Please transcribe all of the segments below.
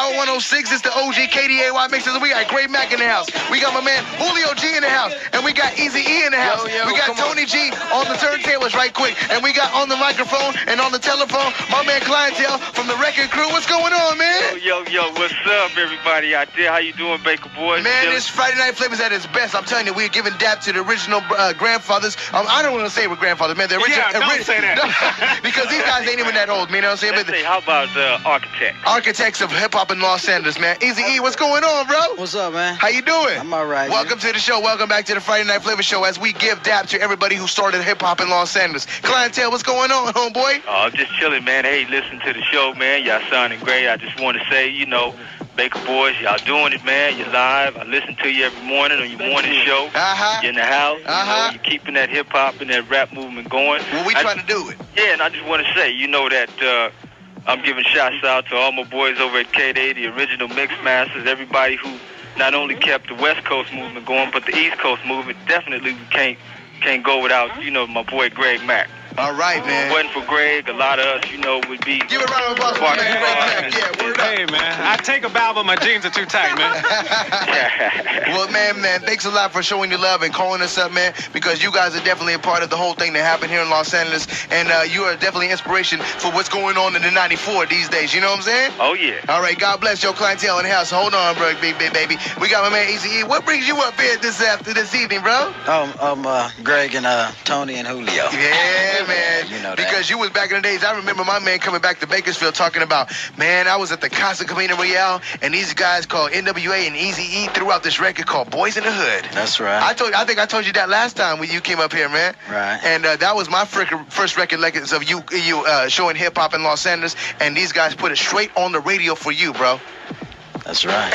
Power 106. It's the OG kday mixes. We got Great Mack in the house. We got my man Julio G in the house. And we got Eazy-E in the house. Yo, we got Tony G on the turntables right quick. And we got on the microphone and on the telephone my man Clientele from the record crew. What's going on, man? Yo, what's up, everybody out there? How you doing, Baka Boyz? Man, this Friday Night Flavas at its best. I'm telling you, we're giving dap to the original grandfathers. I don't want to say we're grandfathers, man. The original, don't say that. because these guys ain't even that old, you know what I'm saying? Let's say, how about architects? Architects of hip-hop in Los Angeles, man. Eazy-E, what's going on, bro? What's up, man? How you doing? I'm all right. Welcome to the show. Welcome back to the Friday Night Flavas Show as we give dap to everybody who started hip-hop in Los Angeles. Clientele, what's going on, homeboy? Oh, I'm just chilling, man. Hey, listen to the show, man. Y'all sounding great. I just want to say, Baka Boyz, y'all doing it, man. You're live. I listen to you every morning on your morning show. You're in the house. You're keeping that hip-hop and that rap movement going. Well, we trying to do it. Yeah, and I just want to say, that I'm giving shouts out to all my boys over at kday, the original mix masters, everybody who not only kept the West Coast movement going, but the East Coast movement. Definitely we can't go without, my boy Greg Mack. All right, man. If it wasn't for Greg, a lot of us, would be... Give it a round of applause, man. Yeah, word up. Hey, man. I take a bow, but my jeans are too tight, man. Well, man, thanks a lot for showing your love and calling us up, man, because you guys are definitely a part of the whole thing that happened here in Los Angeles, and you are definitely inspiration for what's going on in the 94 these days. You know what I'm saying? Oh, yeah. All right, God bless your clientele in the house. Hold on, bro, baby. We got my man Eazy-E. What brings you up here this evening, bro? Greg and Tony and Julio. Yeah, man. You know that. Because you was back in the days. I remember my man coming back to Bakersfield talking about, man, I was at the Casa Camino Royale, and these guys called NWA and Eazy-E threw out this record called Boys in the Hood. That's right. I think I told you that last time when you came up here, man. Right. And that was my first recollections of you showing hip hop in Los Angeles, and these guys put it straight on the radio for you, bro. That's right.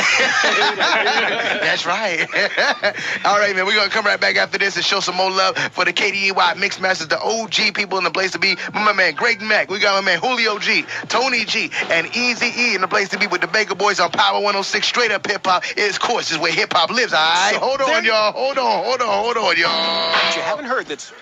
That's right. All right, man. We're going to come right back after this and show some more love for the kday mix masters, the OG people in the place to be. My man Greg Mack. We got my man Julio G, Tony G, and Eazy-E in the place to be with the Baka Boyz on Power 106. Straight up hip hop is, of course, is where hip hop lives. All right. Hold on, y'all. Hold on, y'all. You haven't heard that.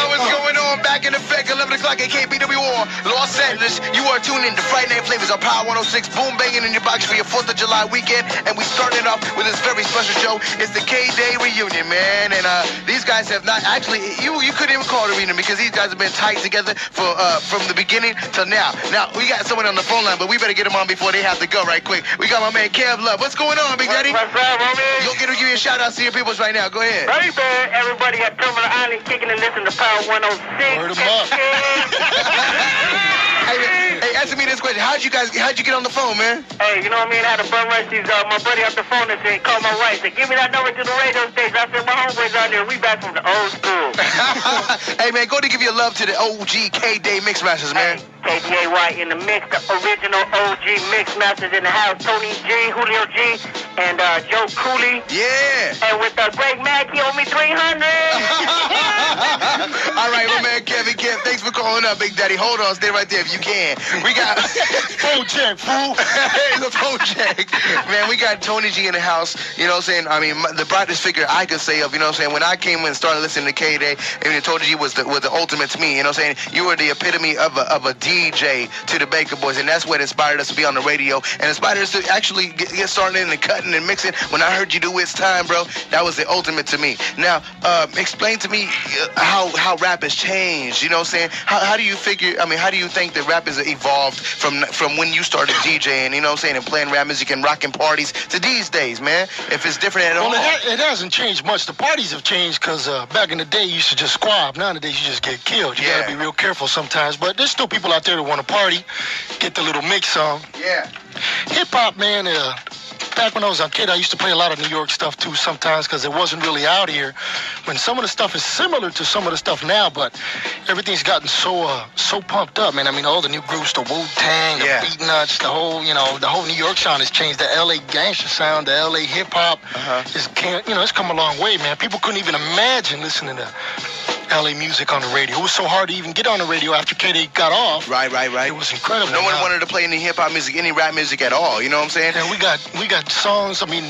What's going on? Back in effect, 11 o'clock at KBWR, Los Angeles. You are tuned in to Friday Night Flavas on Power 106. Boom banging in your box for your 4th of July weekend, and we started off with this very special show. It's the kday reunion, man, and these guys have not actually. You couldn't even call it a reunion because these guys have been tight together for from the beginning till now. Now we got someone on the phone line, but we better get them on before they have to go right quick. We got my man Kev Love. What's going on, Big Daddy? What's up, homie? Give you a shout out to your peoples right now. Go ahead. Hey, man, everybody at Terminal Island kicking and listening to Power 106. Word 'em up. Hey, answer me this question. How'd you get on the phone, man? Hey, you know what I mean? I had a bum rush these, my buddy off the phone and said, call my wife. Said, give me that number to the radio station. I said, my homeboys out there. We back from the old school. Hey, man, go to give your love to the OG kday mix masters, man. Hey, kday in the mix, the original OG mix masters in the house. Tony G, Julio G, and Joe Cooley. Yeah. And with Greg Mack, he owed me $300. All right, my man Kev, thanks for calling up, Big Daddy. Hold on, stay right there if you can. We got Phone check, fool. the phone check. Man, we got Tony G in the house. You know what I'm saying? I mean, the brightest figure I could say of, you know what I'm saying? When I came and started listening to kday, I mean, Tony G was the ultimate to me. You know what I'm saying? You were the epitome of a DJ to the Baka Boyz, and that's what inspired us to be on the radio and inspired us to actually get started in and cutting and mixing. When I heard you do It's Time, bro, that was the ultimate to me. Now, explain to me how rap has changed. You know what I'm saying? How do you figure? I mean, how do you think that rap has evolved from when you started DJing? You know what I'm saying? And playing rap music and rocking parties to these days, man. If it's different at all. Well, it hasn't changed much. The parties have changed because back in the day you used to just squab. Nowadays you just get killed. You gotta be real careful sometimes. But there's still people out there that want to party, get the little mix on. Yeah. Hip hop, man. Back when I was a kid, I used to play a lot of New York stuff too sometimes because it wasn't really out here. When some of the stuff is similar to some of the stuff now, but everything's gotten so pumped up, man. I mean, all the new groups, the Wu-Tang, the Beatnuts, the whole New York sound has changed. The LA gangster sound, the LA hip hop, it's come a long way, man. People couldn't even imagine listening to LA music on the radio. It was so hard to even get on the radio after kday got off. Right. It was incredible. No one wanted to play any hip hop music, any rap music at all. You know what I'm saying? And we got songs. I mean,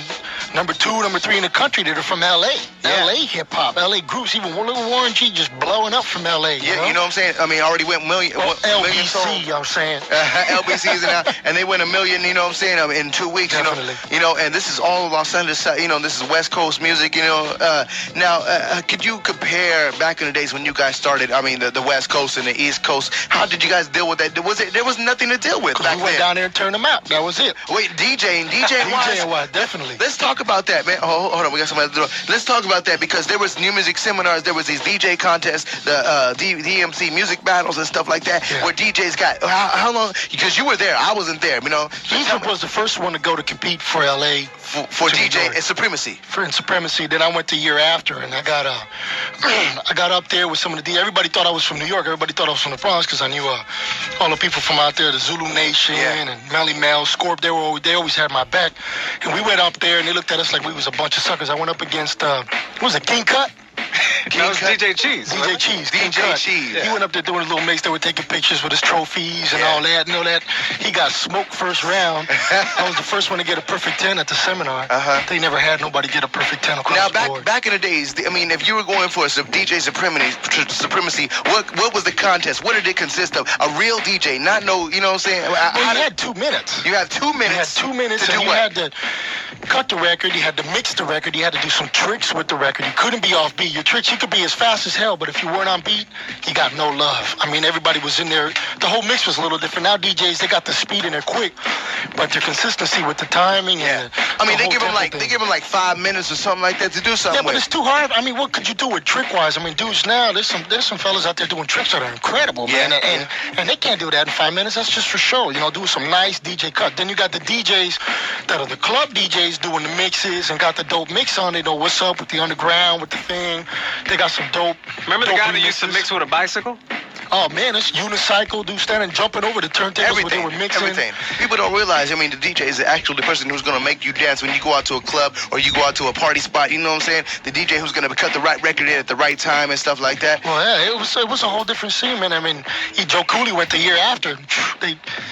number 2, number 3 in the country that are from L.A. Yeah. L.A. hip-hop, L.A. groups, even Little Warren G just blowing up from L.A. Yeah, you know what I'm saying? I mean, already went million LBC, I'm saying. LBCs and they win $1 million, you know what I'm saying, in 2 weeks, Definitely. you know, and this is all Los Angeles, you know, this is West Coast music, you know. Now, could you compare back in the days when you guys started, I mean, the West Coast and the East Coast, how did you guys deal with that? There was nothing to deal with back We went then. down there and turned them out. That was it. Wait, DJing wise, definitely. Let's talk about that, man. Oh, hold on, we got somebody at the door. Let's talk about that because there was new music seminars, there was these DJ contests, the DMC music battles and stuff like that, where DJs got, how long, because you were there, I wasn't there, you know. Egypt was the first one to go to compete for L.A. For DJ and Supremacy. For Supremacy. Then I went the year after, and I got I got up there with some of the everybody thought I was from New York. Everybody thought I was from the Bronx because I knew all the people from out there, the Zulu Nation and Melly Mel, Scorp. They always had my back. And we went up there, and they looked at us like we was a bunch of suckers. I went up against what was it, King Cut? That was DJ Cheese. DJ Cheese. DJ Cheese. He went up there doing his little mix. They were taking pictures with his trophies and all that. You know that he got smoked first round. I was the first one to get a perfect 10 at the seminar. They never had nobody get a perfect 10 across the board. Back in the days, I mean, if you were going for a DJ Supremacy, what was the contest? What did it consist of? A real DJ, not no, you know what I'm saying? Well, you had 2 minutes. You had 2 minutes. You had 2 minutes, to and do you what? had to cut the record. You had to mix the record. You had to do some tricks with the record. You couldn't be off beat. Your tricks, you could be as fast as hell, but if you weren't on beat, you got no love. I mean, everybody was in there. The whole mix was a little different. Now DJs, they got the speed and they're quick, but their consistency with the timing and I mean, they give them like 5 minutes or something like that to do something. Yeah, but it's too hard. I mean, what could you do with trick-wise? I mean, dudes now, there's some fellas out there doing tricks that are incredible, man, and they can't do that in 5 minutes. That's just for show, you know, do some nice DJ cut. Then you got the DJs that are the club DJs doing the mixes and got the dope mix on. They know what's up with the underground, with the thing. They got some dope. Remember the dope guy that used to remixes. mix with a bicycle? Oh man, it's unicycle, dude standing jumping over the turntables when they were mixing. Everything. People don't realize, I mean, the DJ is actually the person who's going to make you dance when you go out to a club or you go out to a party spot, you know what I'm saying? The DJ who's going to cut the right record in at the right time and stuff like that. Well, yeah, it was a whole different scene, man. I mean, Joe Cooley went the year after.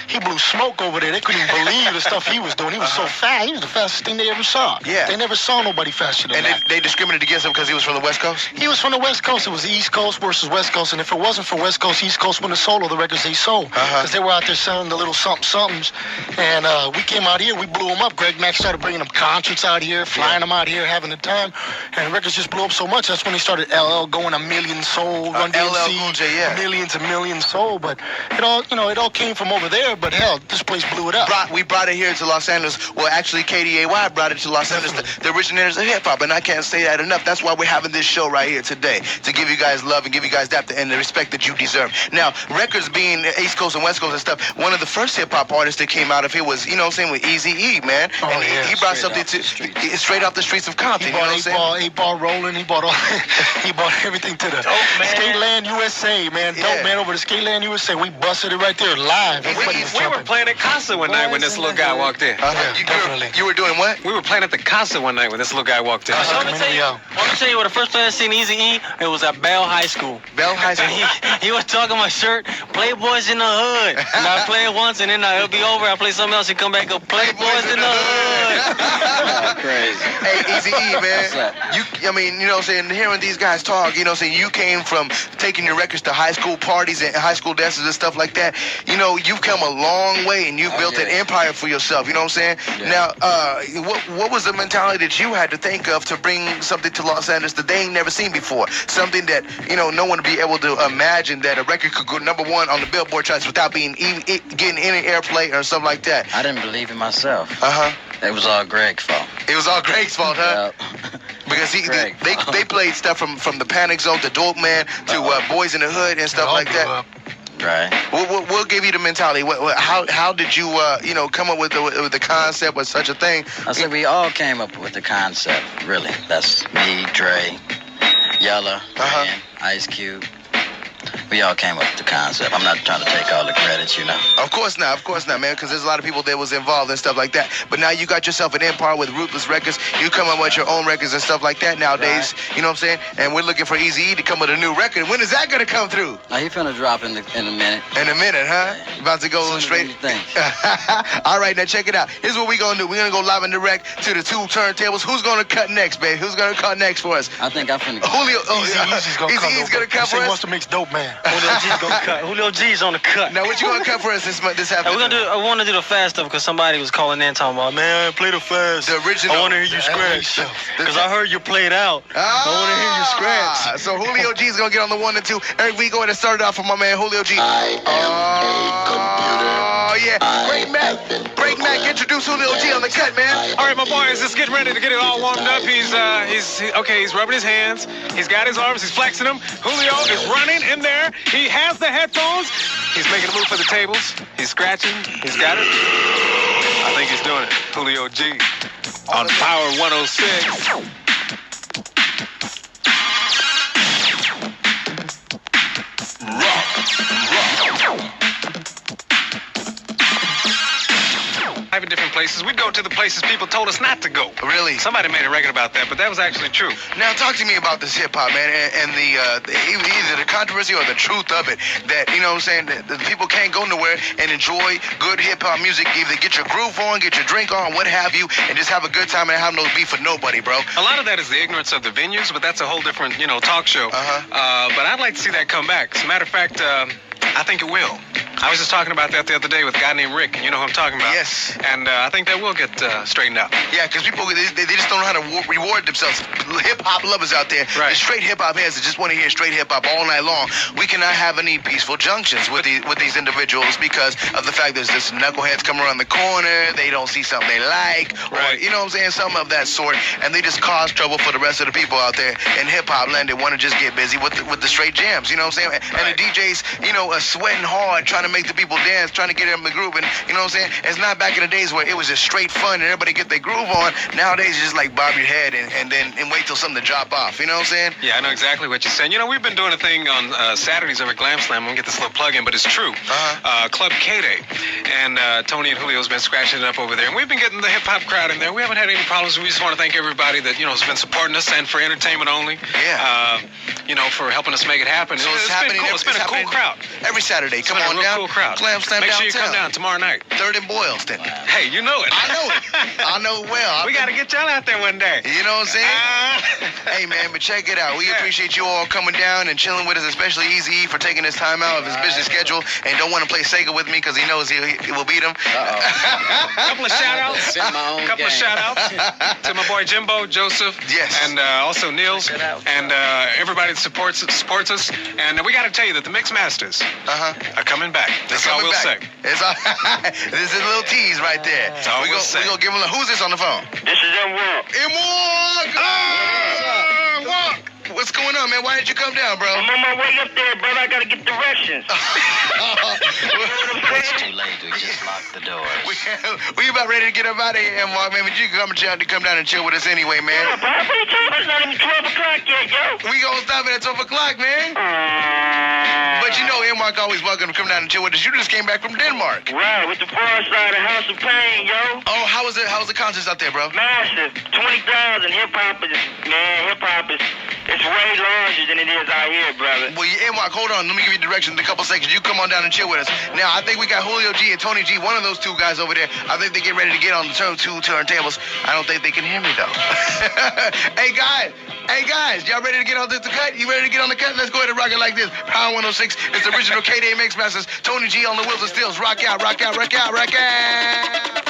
He blew smoke over there. They couldn't even believe the stuff he was doing. He was so fast. He was the fastest thing they ever saw. Yeah. They never saw nobody faster than that. And they discriminated against him because he was from the West Coast? He was from the West Coast. It was the East Coast versus West Coast. And if it wasn't for West Coast, East Coast wouldn't have sold all the records they sold. Because they were out there selling the little somethings. And we came out here, we blew them up. Greg Mack started bringing them concerts out here, flying them out here, having the time. And the records just blew up so much. That's when they started LL going 1 million sold, Run DMC, millions and millions sold. But it all came from over there. But hell, this place blew it up. We brought it here to Los Angeles. Well, actually, KDAY brought it to Los Angeles, the originators of hip-hop. And I can't say that enough. That's why we're having this show right here today, to give you guys love and give you guys depth and the respect that you deserve. Now, records being East Coast and West Coast and stuff, one of the first hip-hop artists that came out of here was, you know what I'm saying, with Eazy-E, man. And he brought something straight off the streets of Compton. He bought 8-ball rolling. He bought he bought everything to the Skateland USA, man. Dope, man, over to Skateland USA. We busted it right there live. We were playing at Casa one night when this little guy walked in. Definitely. You were doing what? We were playing at the Casa one night when this little guy walked in. Let me tell you where the first place I seen Eazy-E, it was at Bell High School. Bell High School? He was talking my shirt, Playboys in the hood. And I play it once and then it'll be over. I play something else and come back up, Playboys in the hood. Crazy. Hey, Eazy-E, man. What's up? I mean, you know what I'm saying, hearing these guys talk, you know what I'm saying, you came from taking your records to high school parties and high school dances and stuff like that. You know, you've come a long way and you've built an empire for yourself, you know what I'm saying? Yeah. Now, what was the mentality that you had to think of to bring something to Los Angeles that they ain't never seen before? Something that, you know, no one would be able to imagine that a record could go #1 on the Billboard charts without getting any airplay or something like that. I didn't believe in myself. Uh-huh. It was all Greg's fault. It was all Greg's fault, huh? Yeah. Because Greg. they played stuff from the Panic Zone to Dope Man to Boys in the Hood and stuff like that. Right. We'll give you the mentality. How did you come up with the concept of such a thing? I said we all came up with the concept, really. That's me, Dre, Yella, Ran, Ice Cube. We all came up with the concept. I'm not trying to take all the credit, you know. Of course not, man, because there's a lot of people that was involved and stuff like that. But now you got yourself an empire with Ruthless Records. You come up with your own records and stuff like that nowadays. Right. You know what I'm saying? And we're looking for Eazy-E to come with a new record. When is that gonna come through? Now he finna drop in a minute. In a minute, huh? Yeah. About to go straight. All right, now check it out. Here's what we're gonna do. We're gonna go live and direct to the 2 turntables. Who's gonna cut next, babe? Who's gonna cut next for us? I think I'm finna. Julio. Eazy-E's gonna cut. Eazy-E's gonna cut for us. He wants to mix dope, man. Julio G's gonna cut. Julio G's on the cut. Now, what you gonna cut for us this afternoon? I want to do the fast stuff because somebody was calling in talking about, man, play the fast. The original. I want to hear you scratch because I heard you played out. I want to hear you scratch. So Julio G's gonna get on the 1 and 2. Eric, we go ahead and start it off for my man Julio G. I am a computer. Oh yeah, Great Mack, introduce Julio G on the cut, man. All right, my boys, just getting ready to get it all warmed up. He's rubbing his hands. He's got his arms. He's flexing them. Julio is running in there. He has the headphones. He's making a move for the tables. He's scratching. He's got it. I think he's doing it. Julio G on Power 106. In different places. We'd go to the places people told us not to go. Really? Somebody made a record about that, but that was actually true. Now talk to me about this hip hop, man, and either the controversy or the truth of it. That, you know what I'm saying, that people can't go nowhere and enjoy good hip hop music. Either get your groove on, get your drink on, what have you, and just have a good time and have no beef with nobody, bro. A lot of that is the ignorance of the venues, but that's a whole different, talk show. But I'd like to see that come back. As a matter of fact, I think it will. I was just talking about that the other day with a guy named Rick. You know who I'm talking about? Yes. And I think that will get straightened out. Yeah, because people, they just don't know how to reward themselves. Hip-hop lovers out there, right. The straight hip-hop heads that just want to hear straight hip-hop all night long. We cannot have any peaceful junctions with these individuals because of the fact there's this knuckleheads come around the corner, they don't see something they like, right. Or, you know what I'm saying, something of that sort, and they just cause trouble for the rest of the people out there in hip-hop land that want to just get busy with the straight jams, you know what I'm saying? And right. the DJs, are sweating hard trying to make the people dance, trying to get them in the groove, and you know what I'm saying? It's not back in the days where it was just straight fun and everybody get their groove on. Nowadays, you just like bob your head and wait till something to drop off. You know what I'm saying? Yeah, I know exactly what you're saying. We've been doing a thing on Saturdays over at Glam Slam. I'm gonna get this little plug in, but it's true. Club Kday, and Tony and Julio's been scratching it up over there, and we've been getting the hip hop crowd in there. We haven't had any problems. We just want to thank everybody that has been supporting us and for entertainment only. Yeah. For helping us make it happen. So it's been cool. It's been a cool crowd. Every Saturday. Come on down. Cool crowd. Glam Slam Make sure you downtown. come down tomorrow night. 3rd and Boylston. Hey, you know it. I know it. I know it well. We got to get y'all out there one day. You know what I'm saying? Hey, man, but check it out. We appreciate you all coming down and chilling with us, especially Eazy-E for taking this time out of his busy schedule and don't want to play Sega with me because he knows he will beat him. Couple of shout-outs. To my boy Jimbo, Joseph. Yes. And also Niels. And everybody that supports us. And we got to tell you that the Mix Masters are coming back. That's all we'll say. This is a little tease right there. That's all we'll say. We're going to give him who's this on the phone? This is M-Walk. Walk! What's going on, man? Why didn't you come down, bro? I'm on my way up there, brother. I got to get directions. It's too late. We just locked the doors. We about ready to get up out of here, M-Walk, man. But you can come down and chill with us anyway, man. Yeah, bro. What are you talking about? It's not even 12 o'clock yet, yo. We gonna stop it at 12 o'clock, man. But M-Walk always welcome to come down and chill with us. You just came back from Denmark. Right, with the far side of House of Pain, yo. Oh, how was the concerts out there, bro? Massive. 20,000. Hip-hop is it's way larger than it is out here, brother. Well, M-Walk, hold on. Let me give you directions in a couple seconds. You come on down and chill with us. Now, I think we got Julio G and Tony G, one of those two guys over there. I think they get ready to get on the 2 turntables. I don't think they can hear me, though. Hey, guys, y'all ready to get on the cut? You ready to get on the cut? Let's go ahead and rock it like this. Power 106. It's the original kday Mix Masters. Tony G on the wheels and stills. Rock out, rock out, rock out, rock out.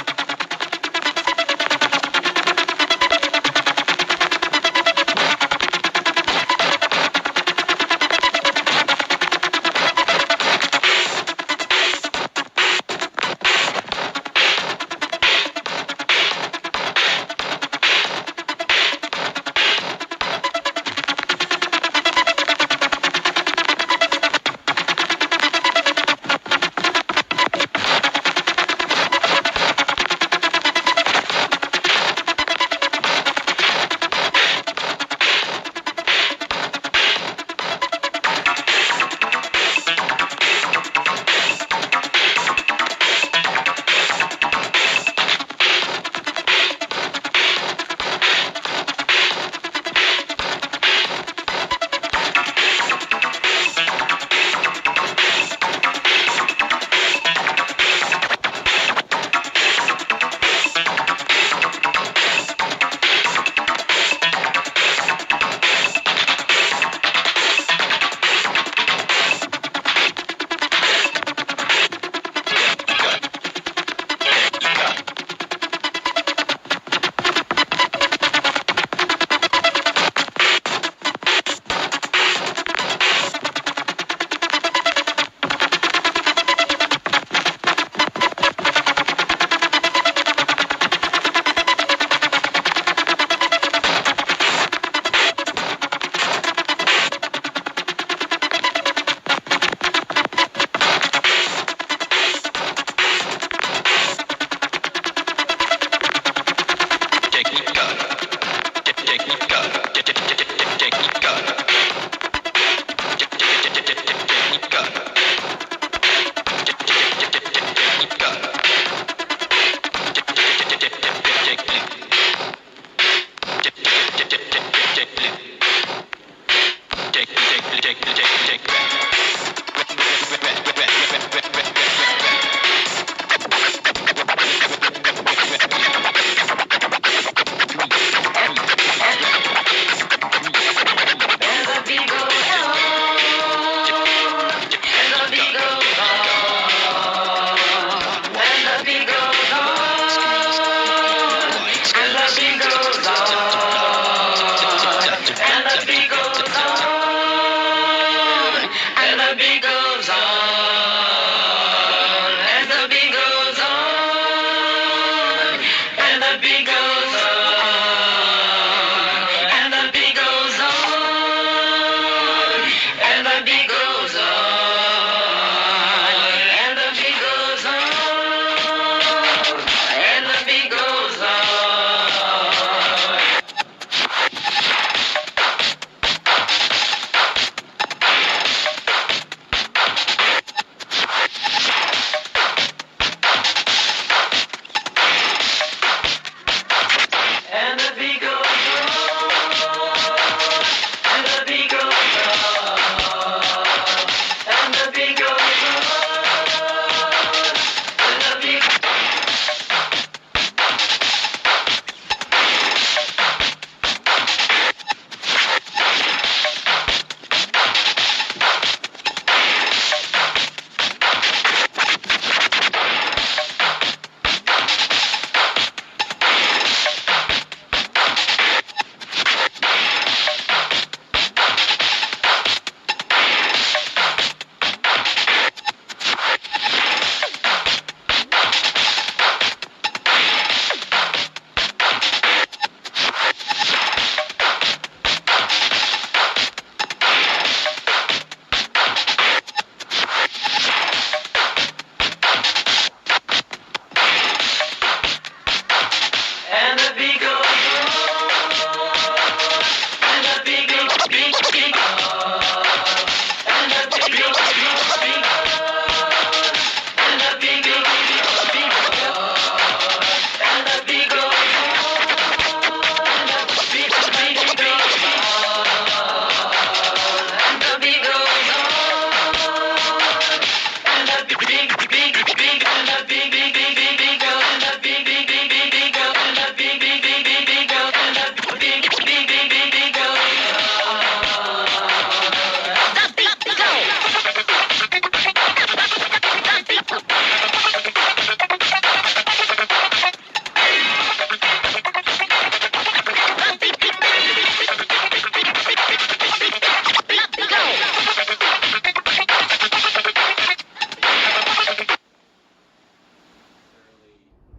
be good.